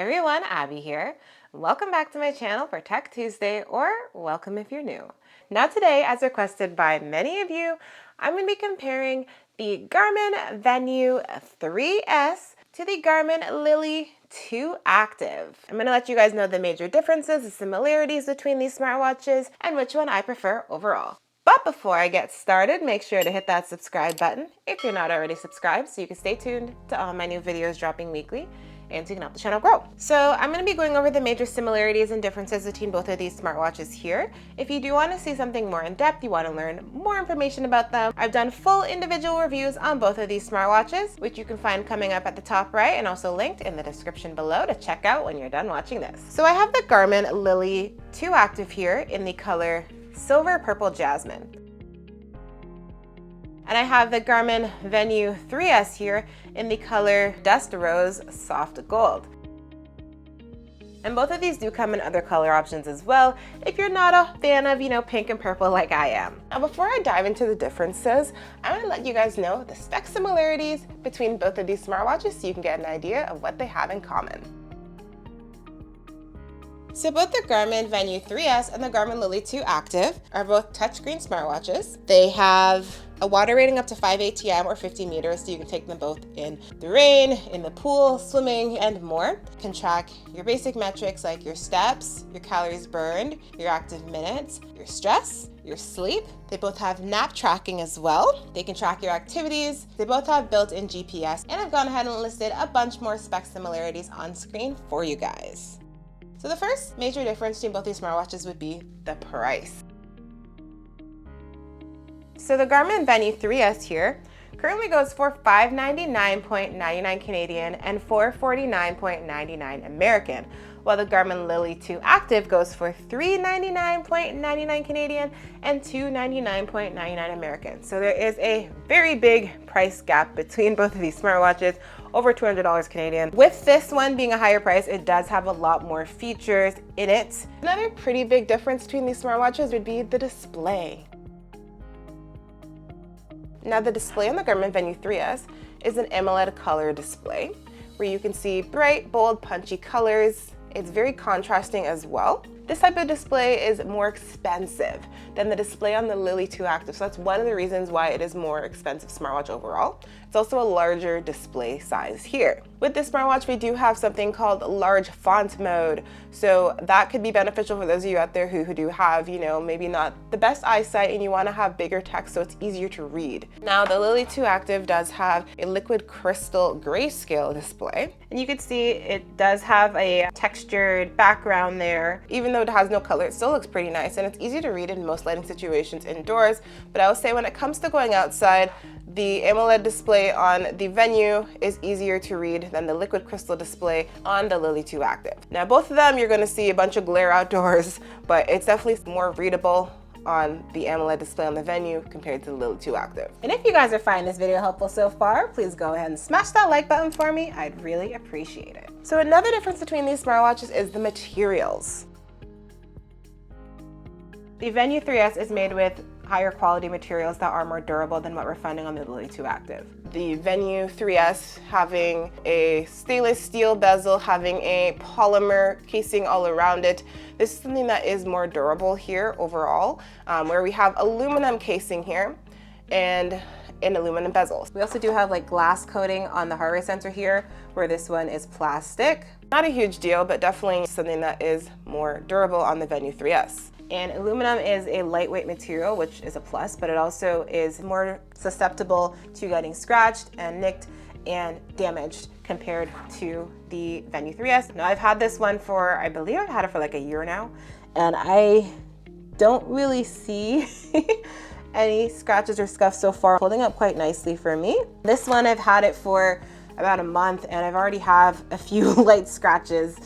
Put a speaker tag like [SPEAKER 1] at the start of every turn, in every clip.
[SPEAKER 1] everyone, Abby here. Welcome back to my channel for Tech Tuesday, or welcome if you're new. Now today, as requested by many of you, I'm going to be comparing the Garmin Venu 3S to the Garmin Lily 2 Active. I'm going to let you guys know the major differences, the similarities between these smartwatches, and which one I prefer overall. But before I get started, make sure to hit that subscribe button if you're not already subscribed so you can stay tuned to all my new videos dropping weekly and so you can help the channel grow. So I'm going to be going over the major similarities and differences between both of these smartwatches here. If you do want to see something more in depth, you want to learn more information about them, I've done full individual reviews on both of these smartwatches, which you can find coming up at the top right and also linked in the description below to check out when you're done watching this. So I have the Garmin Lily 2 Active here in the color Silver Purple Jasmine. And I have the Garmin Venu 3S here in the color Dust Rose Soft Gold. And both of these do come in other color options as well, if you're not a fan of, pink and purple like I am. Now before I dive into the differences, I want to let you guys know the spec similarities between both of these smartwatches so you can get an idea of what they have in common. So both the Garmin Venu 3S and the Garmin Lily 2 Active are both touchscreen smartwatches. They have a water rating up to 5 ATM or 50 meters, so you can take them both in the rain, in the pool, swimming, and more. You can track your basic metrics like your steps, your calories burned, your active minutes, your stress, your sleep. They both have nap tracking as well. They can track your activities. They both have built-in GPS, and I've gone ahead and listed a bunch more spec similarities on screen for you guys. So the first major difference between both these smartwatches would be the price. So the Garmin Venu 3S here currently goes for $599.99 Canadian and $449.99 American, while the Garmin Lily 2 Active goes for $399.99 Canadian and $299.99 American. So there is a very big price gap between both of these smartwatches, over $200 Canadian. With this one being a higher price, it does have a lot more features in it. Another pretty big difference between these smartwatches would be the display. Now the display on the Garmin Venu 3S is an AMOLED color display where you can see bright, bold, punchy colors. It's very contrasting as well. This type of display is more expensive than the display on the Lily 2 Active, so that's one of the reasons why it is more expensive smartwatch overall. It's also a larger display size here. With this smartwatch, we do have something called large font mode, so that could be beneficial for those of you out there who do have, maybe not the best eyesight and you want to have bigger text so it's easier to read. Now, the Lily 2 Active does have a liquid crystal grayscale display, and you can see it does have a textured background there. Even though it has no color, it still looks pretty nice, and it's easy to read in most lighting situations indoors. But I will say when it comes to going outside, the AMOLED display on the Venu is easier to read than the liquid crystal display on the Lily 2 Active. Now both of them, you're going to see a bunch of glare outdoors, but it's definitely more readable on the AMOLED display on the Venu compared to the Lily 2 Active. And if you guys are finding this video helpful so far, please go ahead and smash that like button for me. I'd really appreciate it. So another difference between these smartwatches is the materials. The Venu 3S is made with higher quality materials that are more durable than what we're finding on the Lily 2 Active. The Venu 3S having a stainless steel bezel, having a polymer casing all around it. This is something that is more durable here overall, where we have aluminum casing here and an aluminum bezel. We also do have glass coating on the heart rate sensor here, where this one is plastic. Not a huge deal, but definitely something that is more durable on the Venu 3S. And aluminum is a lightweight material, which is a plus, but it also is more susceptible to getting scratched and nicked and damaged compared to the Venu 3S. Now I've had this one for, I believe I've had it for a year now, and I don't really see any scratches or scuffs so far. Holding up quite nicely for me. This one I've had it for about a month and I've already have a few light scratches.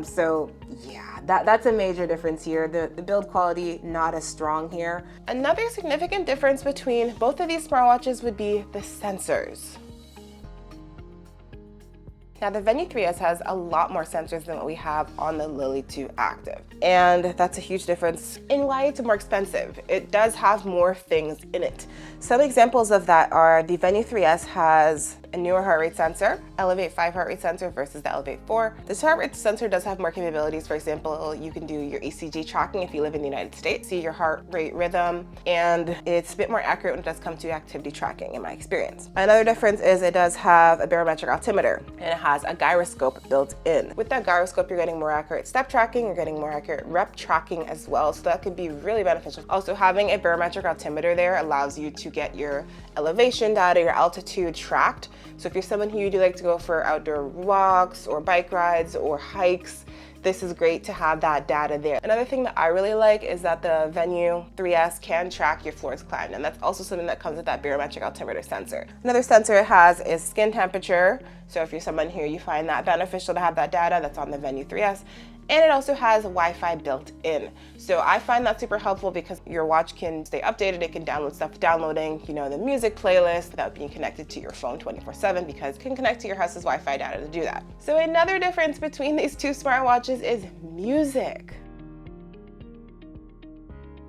[SPEAKER 1] So yeah, that's a major difference here. The build quality not as strong here. Another significant difference between both of these smartwatches would be the sensors. Now the Venu 3S has a lot more sensors than what we have on the Lily 2 Active. And that's a huge difference in why it's more expensive. It does have more things in it. Some examples of that are the Venu 3S has a newer heart rate sensor, Elevate 5 heart rate sensor versus the Elevate 4. This heart rate sensor does have more capabilities. For example, you can do your ECG tracking if you live in the United States, see your heart rate rhythm, and it's a bit more accurate when it does come to activity tracking in my experience. Another difference is it does have a barometric altimeter and it has a gyroscope built in. With that gyroscope, you're getting more accurate step tracking, you're getting more accurate rep tracking as well, so that could be really beneficial. Also, having a barometric altimeter there allows you to get your elevation data, your altitude tracked. So if you're someone who do like to go for outdoor walks or bike rides or hikes, this is great to have that data there. Another thing that I really like is that the Venu 3S can track your floors climbed, and that's also something that comes with that barometric altimeter sensor. Another sensor it has is skin temperature. So if you're someone who you find that beneficial to have that data, that's on the Venu 3S. And it also has Wi-Fi built in. So I find that super helpful because your watch can stay updated. It can download stuff, downloading, the music playlist without being connected to your phone 24/7 because it can connect to your house's Wi-Fi data to do that. So another difference between these two smartwatches is music.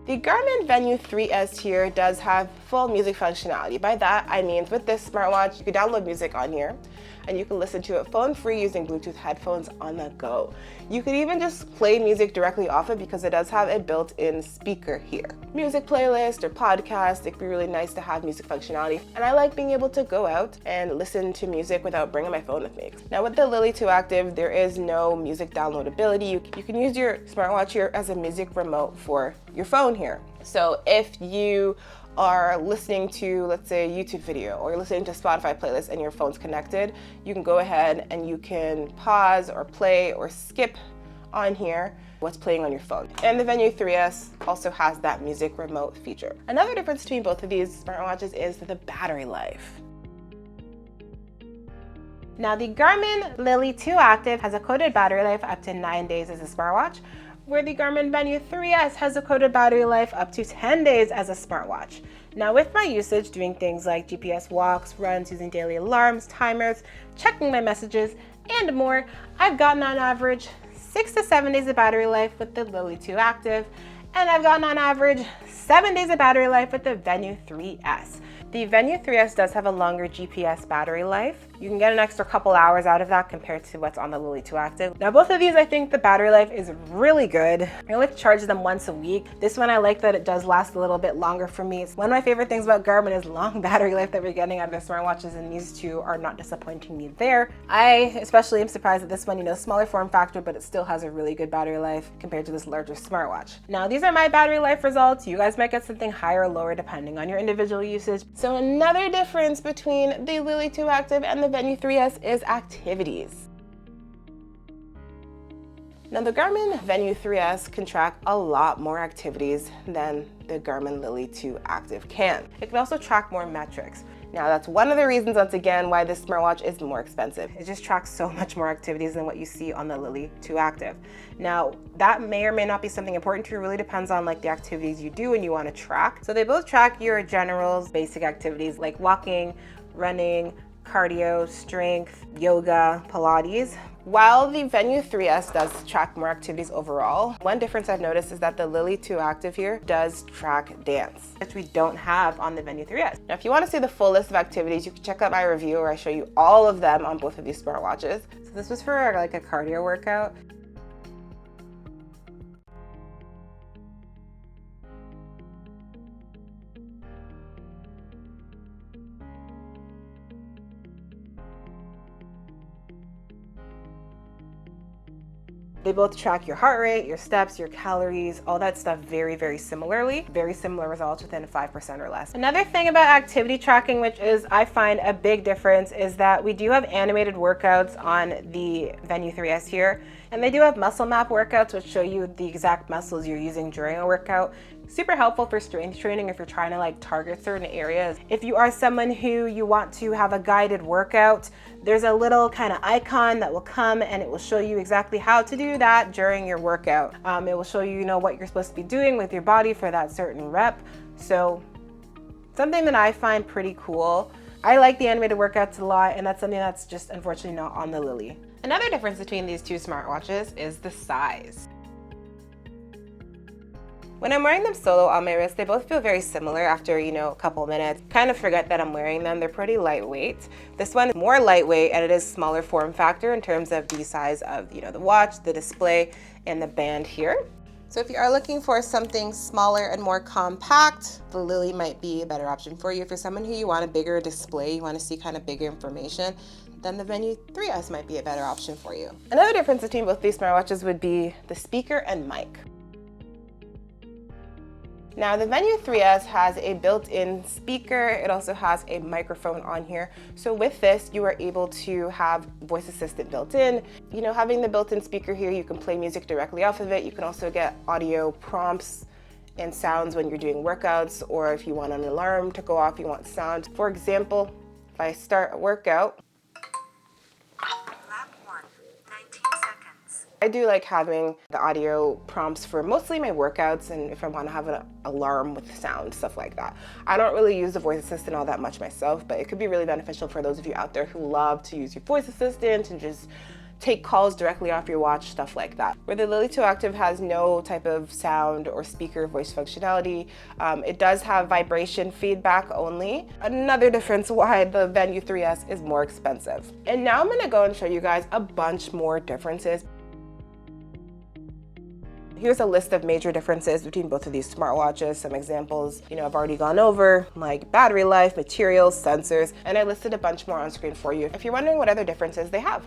[SPEAKER 1] The Garmin Venu 3S here does have full music functionality. By that, I mean with this smartwatch, you can download music on here and you can listen to it phone-free using Bluetooth headphones on the go. You could even just play music directly off it because it does have a built-in speaker here. Music playlist or podcast, it could be really nice to have music functionality. And I like being able to go out and listen to music without bringing my phone with me. Now with the Lily 2 Active, there is no music downloadability. You can use your smartwatch here as a music remote for your phone here. So if you are listening to, let's say, a YouTube video, or you're listening to a Spotify playlist and your phone's connected, you can go ahead and you can pause or play or skip on here what's playing on your phone. And the Venu 3S also has that music remote feature. Another difference between both of these smartwatches is the battery life. Now the Garmin Lily 2 Active has a quoted battery life up to 9 days as a smartwatch, where the Garmin Venu 3S has a quoted battery life up to 10 days as a smartwatch. Now with my usage, doing things like GPS walks, runs, using daily alarms, timers, checking my messages, and more, I've gotten on average 6 to 7 days of battery life with the Lily 2 Active, and I've gotten on average 7 days of battery life with the Venu 3S. The Venu 3S does have a longer GPS battery life. You can get an extra couple hours out of that compared to what's on the Lily 2 Active. Now both of these, I think the battery life is really good. I only have to charge them once a week. This one I like that it does last a little bit longer for me. One of my favorite things about Garmin is long battery life that we're getting out of the smartwatches, and these two are not disappointing me there. I especially am surprised that this one, smaller form factor, but it still has a really good battery life compared to this larger smartwatch. Now these are my battery life results. You guys might get something higher or lower depending on your individual usage. So another difference between the Lily 2 Active and the Venu 3S is activities. Now the Garmin Venu 3S can track a lot more activities than the Garmin Lily 2 Active can. It can also track more metrics. Now that's one of the reasons, once again, why this smartwatch is more expensive. It just tracks so much more activities than what you see on the Lily 2 Active. Now that may or may not be something important to you. It really depends on the activities you do and you want to track. So they both track your general basic activities like walking, running, cardio, strength, yoga, Pilates. While the Venu 3S does track more activities overall, one difference I've noticed is that the Lily 2 Active here does track dance, which we don't have on the Venu 3S. Now, if you want to see the full list of activities, you can check out my review where I show you all of them on both of these smartwatches. So this was for a cardio workout. They both track your heart rate, your steps, your calories, all that stuff very, very similarly. Very similar results within 5% or less. Another thing about activity tracking, which is I find a big difference, is that we do have animated workouts on the Venu 3S here. And they do have muscle map workouts, which show you the exact muscles you're using during a workout. Super helpful for strength training if you're trying to target certain areas. If you are someone who you want to have a guided workout, there's a little kind of icon that will come and it will show you exactly how to do that during your workout. It will show you, what you're supposed to be doing with your body for that certain rep. So something that I find pretty cool. I like the animated workouts a lot, and that's something that's just unfortunately not on the Lily. Another difference between these two smartwatches is the size. When I'm wearing them solo on my wrist, they both feel very similar after, a couple minutes. Kind of forget that I'm wearing them. They're pretty lightweight. This one is more lightweight and it is smaller form factor in terms of the size of, the watch, the display, and the band here. So if you are looking for something smaller and more compact, the Lily might be a better option for you. If you're someone who you want a bigger display, you want to see kind of bigger information, then the Venu 3S might be a better option for you. Another difference between both these smartwatches would be the speaker and mic. Now the Venu 3S has a built-in speaker. It also has a microphone on here. So with this, you are able to have voice assistant built in. Having the built-in speaker here, you can play music directly off of it. You can also get audio prompts and sounds when you're doing workouts, or if you want an alarm to go off, you want sound. For example, if I start a workout, I do like having the audio prompts for mostly my workouts and if I want to have an alarm with sound, stuff like that. I don't really use the voice assistant all that much myself, but it could be really beneficial for those of you out there who love to use your voice assistant and just take calls directly off your watch, stuff like that. Where the Lily 2 Active has no type of sound or speaker voice functionality, it does have vibration feedback only. Another difference why the Venu 3S is more expensive. And now I'm gonna go and show you guys a bunch more differences. Here's a list of major differences between both of these smartwatches. Some examples, I've already gone over, like battery life, materials, sensors, and I listed a bunch more on screen for you if you're wondering what other differences they have.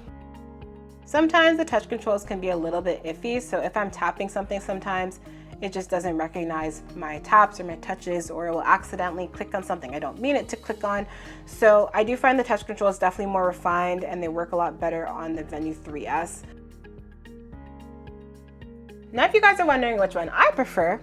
[SPEAKER 1] Sometimes the touch controls can be a little bit iffy, so if I'm tapping something sometimes, it just doesn't recognize my taps or my touches, or it will accidentally click on something I don't mean it to click on. So I do find the touch controls definitely more refined and they work a lot better on the Venu 3S. Now, if you guys are wondering which one I prefer,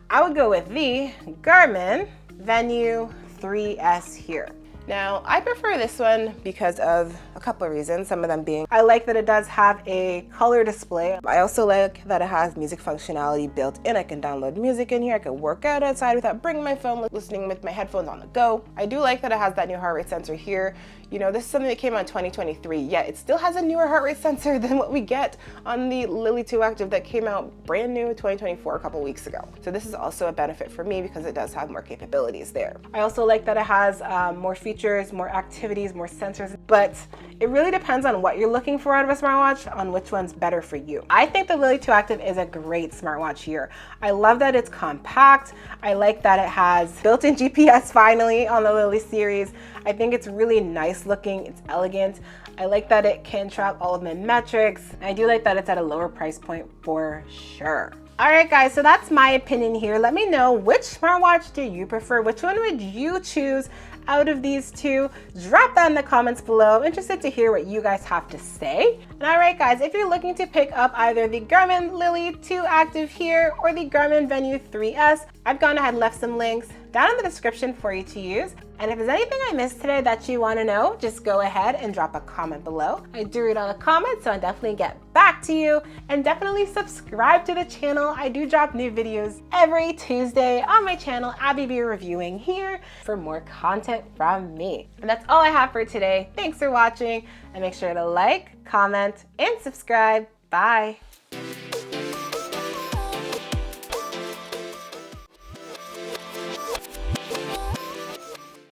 [SPEAKER 1] I would go with the Garmin Venu 3S here. Now, I prefer this one because of a couple of reasons, some of them being I like that it does have a color display. I also like that it has music functionality built in. I can download music in here. I can work out outside without bringing my phone, listening with my headphones on the go. I do like that it has that new heart rate sensor here. This is something that came out in 2023, yet it still has a newer heart rate sensor than what we get on the Lily 2 Active that came out brand new 2024 a couple weeks ago. So this is also a benefit for me because it does have more capabilities there. I also like that it has more features, more activities, more sensors, but it really depends on what you're looking for out of a smartwatch, on which one's better for you. I think the Lily 2 Active is a great smartwatch here. I love that it's compact. I like that it has built-in GPS finally on the Lily series. I think it's really nice looking, it's elegant. I like that it can track all of my metrics. I do like that it's at a lower price point for sure. All right guys, so that's my opinion here. Let me know, which smartwatch do you prefer? Which one would you choose out of these two? Drop that in the comments below. I'm interested to hear what you guys have to say. And all right guys, if you're looking to pick up either the Garmin Lily 2 Active here or the Garmin Venu 3S, I've gone ahead and left some links down in the description for you to use. And if there's anything I missed today that you want to know, just go ahead and drop a comment below. I do read all the comments, so I'll definitely get back to you. And definitely subscribe to the channel. I do drop new videos every Tuesday on my channel, AbbyBReviewing, here for more content from me. And that's all I have for today. Thanks for watching, and make sure to like, comment, and subscribe. Bye.